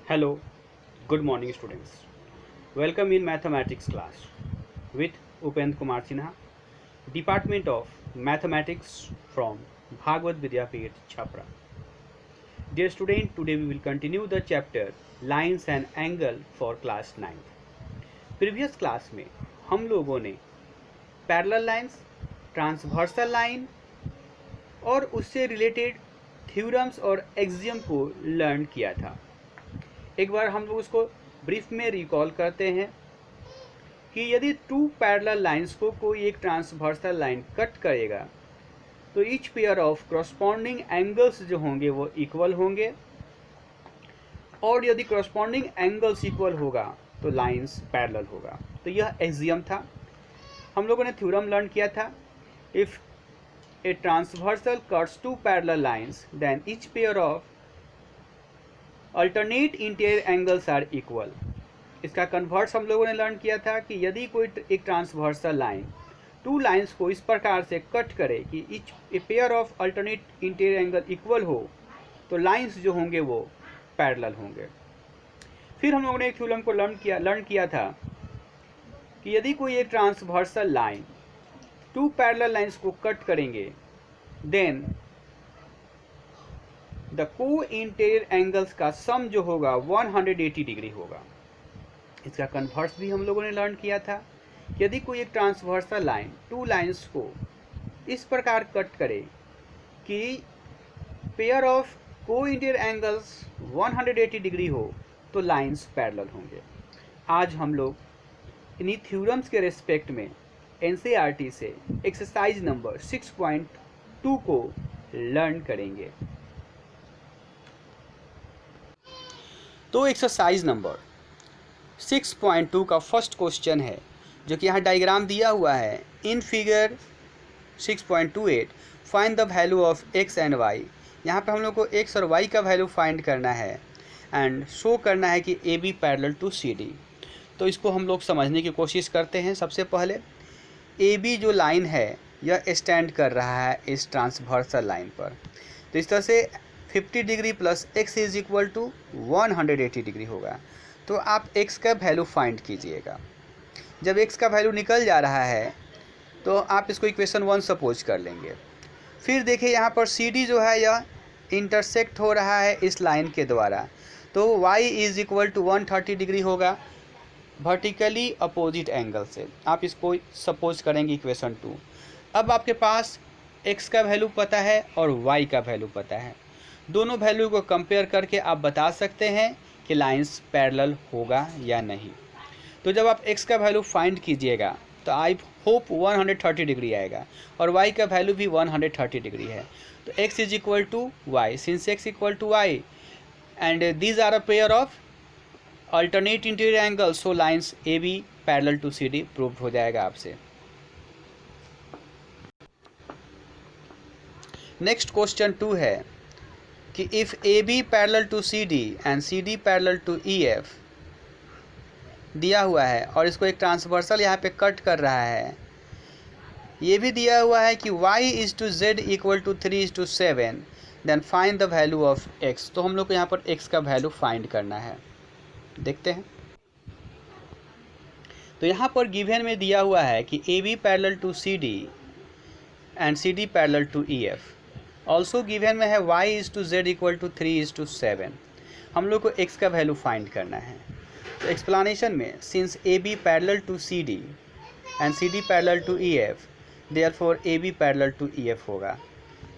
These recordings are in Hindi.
Hello, good morning students. Welcome in mathematics class with Upend Kumar Sinha, Department of Mathematics from Bhagavad Vidyapith Chhapra. Dear student, today we will continue the chapter Lines and Angle for class 9th. Previous class में हम लोगों ने पैरेलल लाइंस, ट्रांसवर्सल लाइन और उससे रिलेटेड थ्योरम्स और एक्सियम को लर्न किया था। एक बार हम लोग उसको ब्रीफ में रिकॉल करते हैं कि यदि टू पैरेलल लाइंस को कोई एक ट्रांसवर्सल लाइन कट करेगा तो each pair of corresponding angles जो होंगे वो इक्वल होंगे, और यदि करस्पॉन्डिंग एंगल्स इक्वल होगा तो लाइंस पैरेलल होगा। तो यह एक्सियम था। हम लोगों ने थ्योरम लर्न किया था, if a transversal cuts two parallel lines then each pair of alternate interior angles are equal. इसका कन्वर्ट्स हम लोगों ने लर्न किया था कि यदि कोई एक ट्रांसवर्सल लाइन टू लाइंस को इस प्रकार से कट करे कि each a pair of alternate interior angle equal हो तो लाइंस जो होंगे वो पैरेलल होंगे। फिर हम लोगों ने एक थ्योरम को लर्न किया था कि यदि कोई एक transversal line two parallel lines को कट करेंगे देन द को इंटीरियर एंगल्स का सम जो होगा 180 डिग्री होगा। इसका कन्वर्स भी हम लोगों ने लर्न किया था। यदि कोई एक ट्रांसवर्सल लाइन टू लाइंस को इस प्रकार कट करे कि पेयर ऑफ को इंटीरियर एंगल्स 180 डिग्री हो तो लाइंस पैरेलल होंगे। आज हम लोग इन्हीं थ्योरम्स के रेस्पेक्ट में एनसीईआरटी से एक्सरसाइज नंबर 6.2 को लर्न करेंगे। तो एक्सरसाइज नंबर 6.2 का फर्स्ट क्वेश्चन है जो कि यहाँ डायग्राम दिया हुआ है। In figure 6.28 find the value of x and y. यहाँ पे हम लोग को एक्स और वाई का वैल्यू फाइंड करना है एंड शो करना है कि A B parallel to C D. तो इसको हम लोग समझने की कोशिश करते हैं। सबसे पहले ए बी जो लाइन है यह स्टैंड कर रहा है इस ट्रांसवर्सल लाइन पर, तो इस तरह से 50 degree plus x is equal to 180 degree होगा। तो आप एक्स का वैल्यू फाइंड कीजिएगा। जब एक्स का वैल्यू निकल जा रहा है तो आप इसको इक्वेशन 1 सपोज कर लेंगे। फिर देखिए यहाँ पर सी डी जो है यह इंटरसेक्ट हो रहा है इस लाइन के द्वारा, तो y is equal to 130 degree होगा वर्टिकली अपोजिट एंगल से। आप इसको सपोज करेंगे इक्वेशन 2। अब आपके पास x का वैल्यू पता है और y का वैल्यू पता है। दोनों वैल्यू को कंपेयर करके आप बता सकते हैं कि लाइंस पैरेलल होगा या नहीं। तो जब आप x का वैल्यू फाइंड कीजिएगा तो आई होप 130 डिग्री आएगा और y का वैल्यू भी 130 डिग्री है। तो x is equal to y, since x equal to y and these are a pair of alternate interior angle, so lines A B parallel to C D proved हो जाएगा आपसे। नेक्स्ट क्वेश्चन 2 है कि if A B parallel to C D and C D parallel to E F दिया हुआ है और इसको एक ट्रांसवर्सल यहाँ पे कट कर रहा है। ये भी दिया हुआ है कि y is to z equal to 3:7 then find the value of x। तो हम लोग को यहाँ पर x का वैल्यू फाइंड करना है। देखते हैं। तो यहाँ पर गिवन में दिया हुआ है कि A B parallel to C D and C D parallel to E F. Also given में है y is to z equal to 3:7। हम लोग को x का वैल्यू फाइंड करना है। तो एक्सप्लेनेशन में since A B parallel to C D and C D parallel to E F therefore A B parallel to E F होगा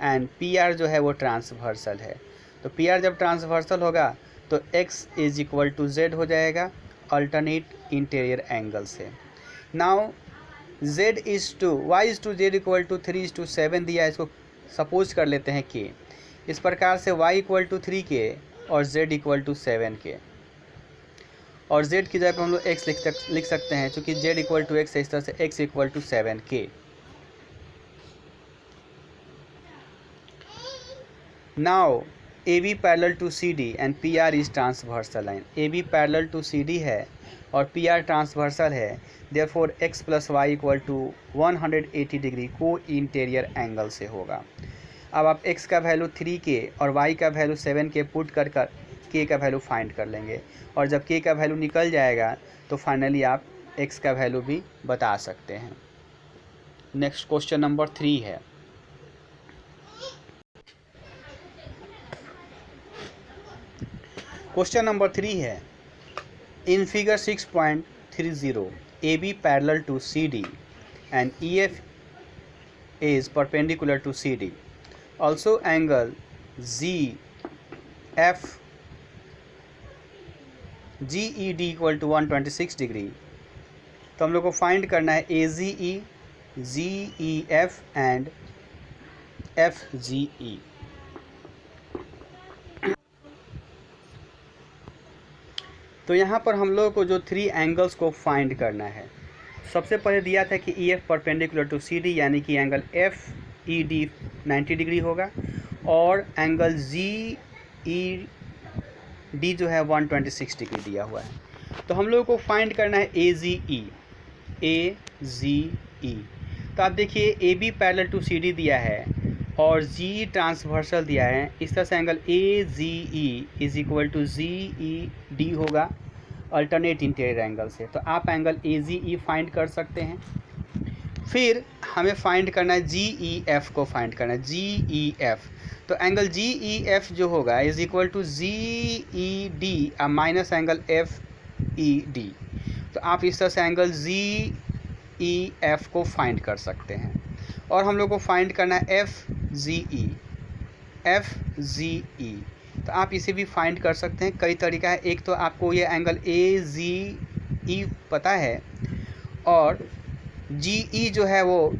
एंड पी आर जो है वो ट्रांसवर्सल है। तो पी आर जब ट्रांसवर्सल होगा तो x is equal to z हो जाएगा अल्टरनेट इंटीरियर एंगल से। Now z is to y is to z equal to 3:7 दिया है। इसको सपोज कर लेते हैं कि इस प्रकार से y इक्वल टू 3 के और z इक्वल टू 7 के, और z की जगह पर हम लोग x लिख सकते हैं चूँकि z इक्वल टू x है। इस तरह से x इक्वल टू 7 के। Now A B parallel to C D and P R is transversal line. A B parallel to C D है और पी आर ट्रांसवर्सल है, therefore x plus Y equal to 180 degree को इंटीरियर एंगल से होगा। अब आप x का वैल्यू 3 के और y का वैल्यू 7 के पुट कर के का वैल्यू फाइंड कर लेंगे, और जब के का वैल्यू निकल जाएगा तो फाइनली आप एक्स का वैल्यू भी बता सकते हैं। नेक्स्ट क्वेश्चन नंबर 3 है। क्वेश्चन नंबर 3 है, in figure 6.30 AB parallel to CD and EF is perpendicular to CD. Also angle GED equal to 126 degree. तो हम लोग को फाइंड करना है AGE, GEF एंड FGE। तो यहाँ पर हम लोग को जो 3 एंगल्स को फाइंड करना है, सबसे पहले दिया था कि EF परपेंडिकुलर टू CD, यानी कि एंगल FED 90 डिग्री होगा, और एंगल GED जो है 126 डिग्री दिया हुआ है। तो हम लोग को फाइंड करना है AGE। तो आप देखिए AB पैरेलल टू CD दिया है और GE ट्रांसवर्सल दिया है। इस तरह से angle AGE is equal to GED होगा अल्टरनेट इंटीरियर एंगल से। तो आप एंगल AGE फाइंड कर सकते हैं। फिर हमें फाइंड करना है GEF को फाइंड करना है, GEF। तो एंगल GEF जो होगा is equal to GED minus angle FED। तो आप इस तरह से एंगल GEF को फाइंड कर सकते हैं। और हम लोग को फाइंड करना है FGE। तो आप इसे भी फाइंड कर सकते हैं, कई तरीका है। एक तो आपको ये एंगल AGE पता है, और GE जो है वो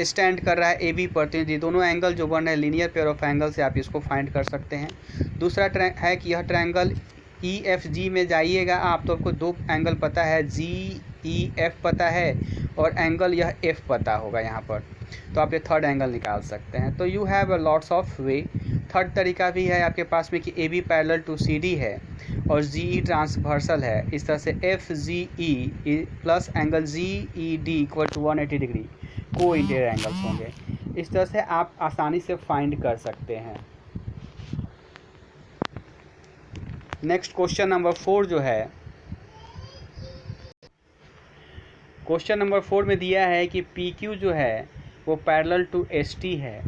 स्टैंड कर रहा है AB पर, तो ये दोनों एंगल जो बन रहे हैं लीनियर पेयर ऑफ एंगल से आप इसको फाइंड कर सकते हैं। दूसरा है कि यह ट्रायंगल EFG में जाइएगा आप, तो आपको 2 एंगल पता है, GEF पता है और एंगल यह F पता होगा यहाँ पर, तो आप ये थर्ड एंगल निकाल सकते हैं। तो you have a lots of way. Third तरीका भी है आपके पास में कि AB पैरेलल टू CD है और GE ट्रांसवर्सल है। इस तरह से FGE plus angle GED equal to 180 degree को इंटीरियर एंगल्स होंगे। इस तरह से आप आसानी से फाइंड कर सकते हैं। नेक्स्ट क्वेश्चन नंबर 4 जो है, क्वेश्चन नंबर 4 में दिया है कि PQ जो है वो पैरेलल टू ST है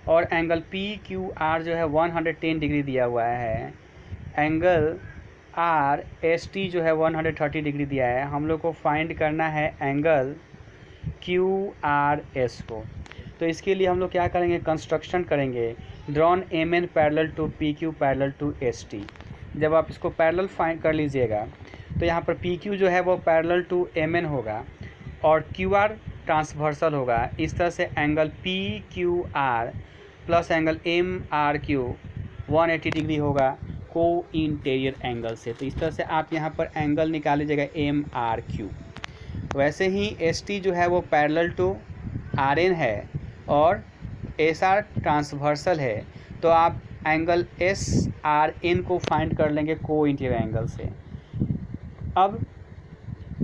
और एंगल PQR जो है 110 डिग्री दिया हुआ है। एंगल RST जो है 130 डिग्री दिया है। हम लोग को फाइंड करना है एंगल QRS को। तो इसके लिए हम लोग क्या करेंगे, कंस्ट्रक्शन करेंगे। Drawn MN parallel to PQ parallel to ST। जब आप इसको पैरेलल फाइंड कर लीजिएगा तो यहाँ पर PQ जो है वो पैरेलल टू MN होगा और QR ट्रांसवर्सल होगा। इस तरह से angle PQR plus angle MRQ 180 degree होगा को इंटीरियर एंगल से। तो इस तरह से आप यहाँ पर एंगल निकाल लीजिएगा MRQ। वैसे ही ST जो है वो पैरेलल टू RN है और SR ट्रांसवर्सल है, तो आप एंगल SRN को फाइंड कर लेंगे को इंटीरियर एंगल से। अब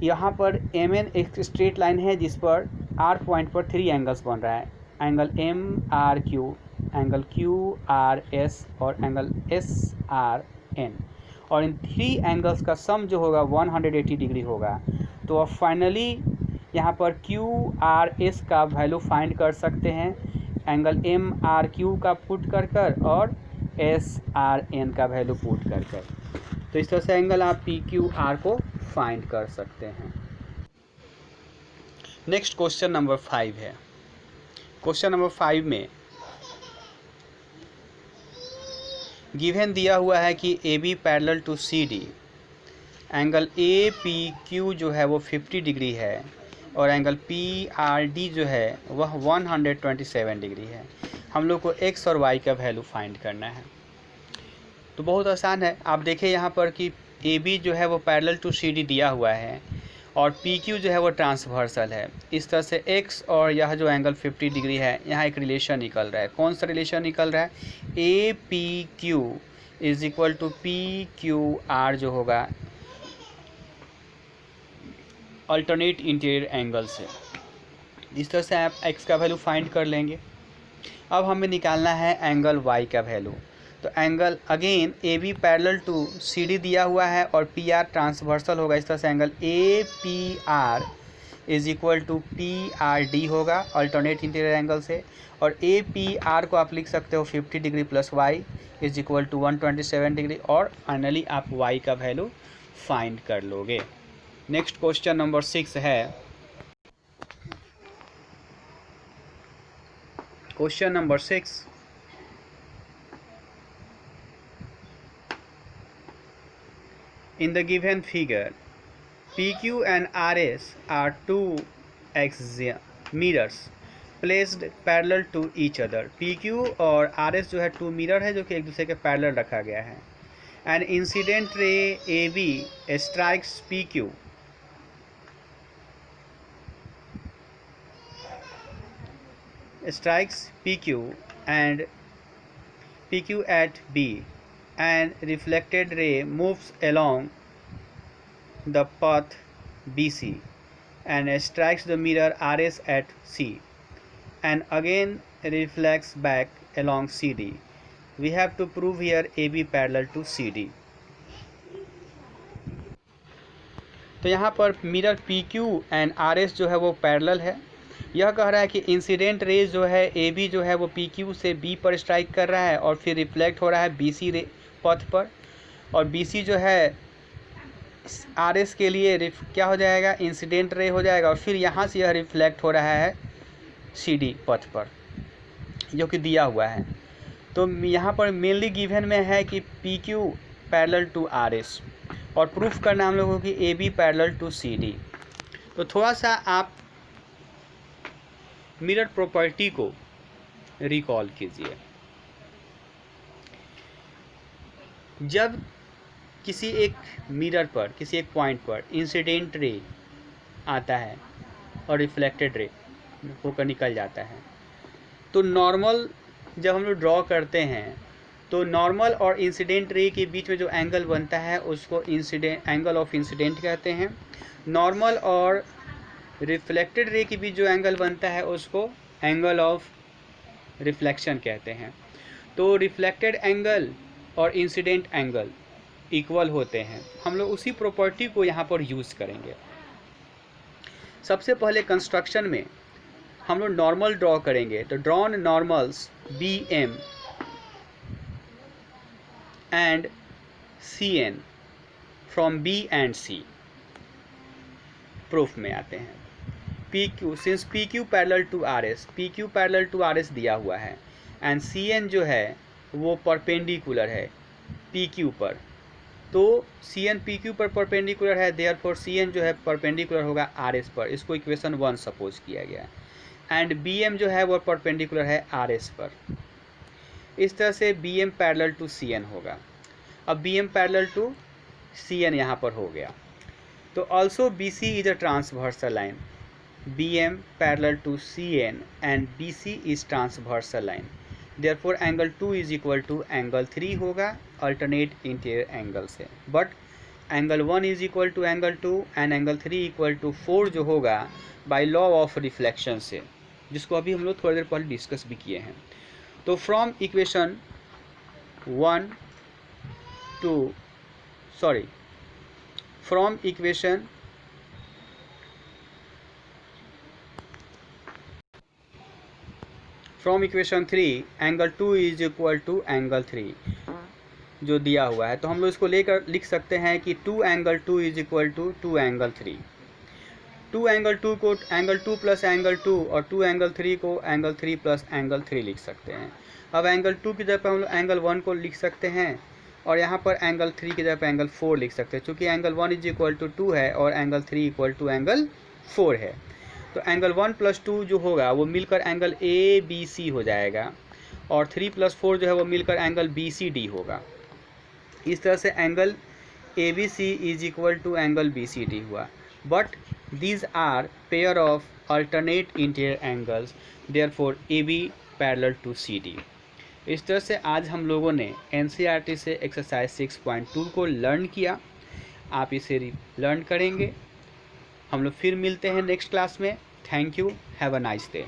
यहाँ पर MN एक स्ट्रेट लाइन है जिस पर R पॉइंट पर 3 एंगल्स बन रहा है, एंगल MRQ, एंगल QRS और एंगल SRN, और इन 3 एंगल्स का सम जो होगा 180 डिग्री होगा। तो अब फाइनली यहाँ पर QRS का वैल्यू फाइंड कर सकते हैं एंगल MRQ का पुट कर और SRN का वैल्यू पुट कर। तो इस तरह से एंगल आप PQR को फाइंड कर सकते हैं। नेक्स्ट क्वेश्चन नंबर 5 है। क्वेश्चन नंबर 5 में गिवन दिया हुआ है कि AB parallel to CD, angle APQ जो है वो 50 डिग्री है और एंगल PRD जो है वह 127 डिग्री है। हम लोग को X और Y का वैल्यू फाइंड करना है। तो बहुत आसान है। आप देखें यहाँ पर कि AB जो है वो पैरेलल टू CD दिया हुआ है और PQ जो है वो ट्रांसवर्सल है। इस तरह से X और यह जो एंगल 50 डिग्री है, यहाँ एक रिलेशन निकल रहा है। कौन सा रिलेशन निकल रहा है, APQ is equal to PQR जो होगा अल्टरनेट इंटीरियर एंगल से। इस तरह से आप X का वैल्यू फाइंड कर लेंगे। अब हमें निकालना है एंगल Y का वैल्यू। तो angle again A B parallel to C D दिया हुआ है और पी आर ट्रांसवर्सल होगा। इस तरह से angle A P R is equal to P R D होगा अल्टरनेट इंटीरियर एंगल से। और ए पी आर को आप लिख सकते हो 50 degree plus Y is equal to 127 degree, और फाइनली आप वाई का वैल्यू फाइंड कर लोगे। नेक्स्ट क्वेश्चन नंबर 6 है। Question number 6, in the given figure PQ and RS are two mirrors placed parallel to each other। PQ और RS जो है टू मिरर है जो कि एक दूसरे के पैरेलल रखा गया है। And incident ray AB strikes PQ and PQ at B, and reflected ray moves along the path BC and strikes the mirror RS at C and again reflects back along CD. We have to prove here AB parallel to CD। तो यहाँ पर मिरर PQ एंड RS जो है वो पैरेलल है। यह कह रहा है कि इंसिडेंट रेज जो है AB जो है वो PQ से B पर स्ट्राइक कर रहा है और फिर रिफ्लेक्ट हो रहा है BC पथ पर, और BC जो है RS के लिए क्या हो जाएगा, इंसिडेंट रे हो जाएगा, और फिर यहाँ से यह रिफ्लेक्ट हो रहा है CD पथ पर जो कि दिया हुआ है। तो यहाँ पर मेनली गिवन में है कि PQ पैरेलल टू RS और प्रूफ करना हम लोगों की AB पैरेलल टू CD। तो थोड़ा सा आप मिरर प्रॉपर्टी को रिकॉल कीजिए। जब किसी एक मिरर पर, किसी एक पॉइंट पर इंसिडेंट रे आता है और रिफ्लेक्टेड रे होकर निकल जाता है, तो नॉर्मल जब हम लोग ड्रॉ करते हैं तो नॉर्मल और इंसिडेंट रे के बीच में जो एंगल बनता है उसको एंगल ऑफ इंसिडेंट कहते हैं। नॉर्मल और रिफ्लेक्टेड रे के बीच जो एंगल बनता है उसको एंगल ऑफ रिफ्लेक्शन कहते हैं। तो रिफ्लेक्टेड एंगल और इंसिडेंट एंगल इक्वल होते हैं। हम लोग उसी प्रॉपर्टी को यहाँ पर यूज़ करेंगे। सबसे पहले कंस्ट्रक्शन में हम लोग नॉर्मल ड्रॉ करेंगे, तो drawn normals BM and CN from B and C proof में आते हैं। PQ since PQ parallel to RS, PQ parallel to RS दिया हुआ है एंड CN जो है वो परपेंडिकुलर है PQ पर, तो CN PQ पर परपेंडिकुलर है, देयरफॉर CN जो है परपेंडिकुलर होगा RS पर। इसको इक्वेशन 1 सपोज किया गया। एंड BM जो है वो परपेंडिकुलर है RS पर। इस तरह से BM पैरेलल टू CN होगा। अब BM पैरेलल टू CN यहाँ पर हो गया। तो also BC is a transversal line, BM parallel to CN and BC is transversal line, therefore angle 2 is equal to angle 3 होगा अल्टरनेट इंटीरियर एंगल से। But angle 1 is equal to angle 2 and angle 3 equal to 4 जो होगा बाय लॉ ऑफ रिफ्लेक्शन से, जिसको अभी हम लोग थोड़ी देर पहले डिस्कस भी किए हैं। तो from equation 3 angle 2 is equal to angle 3 जो दिया हुआ है, तो हम लोग इसको लेकर लिख सकते हैं कि 2 angle 2 is equal to 2 angle 3। 2 angle 2 को एंगल 2 प्लस एंगल 2 और 2 एंगल 3 को एंगल 3 प्लस एंगल 3 लिख सकते हैं। अब एंगल 2 की जगह पर हम लोग एंगल 1 को लिख सकते हैं और यहाँ पर एंगल 3 की जगह पर एंगल 4 लिख सकते हैं। चूँकि एंगल 1 इज इक्वल टू 2 है और एंगल 3 इक्वल टू एंगल 4 है, तो एंगल 1 प्लस 2 जो होगा वो मिलकर एंगल ABC हो जाएगा और 3 प्लस 4 जो है वो मिलकर एंगल BCD होगा। इस तरह से angle ABC is equal to angle BCD हुआ। But these are pair of alternate interior angles, therefore AB parallel to CD। इस तरह से आज हम लोगों ने NCERT से एक्सरसाइज 6.2 को लर्न किया। आप इसे लर्न करेंगे। हम लोग फिर मिलते हैं नेक्स्ट क्लास में। Thank you, have a nice day.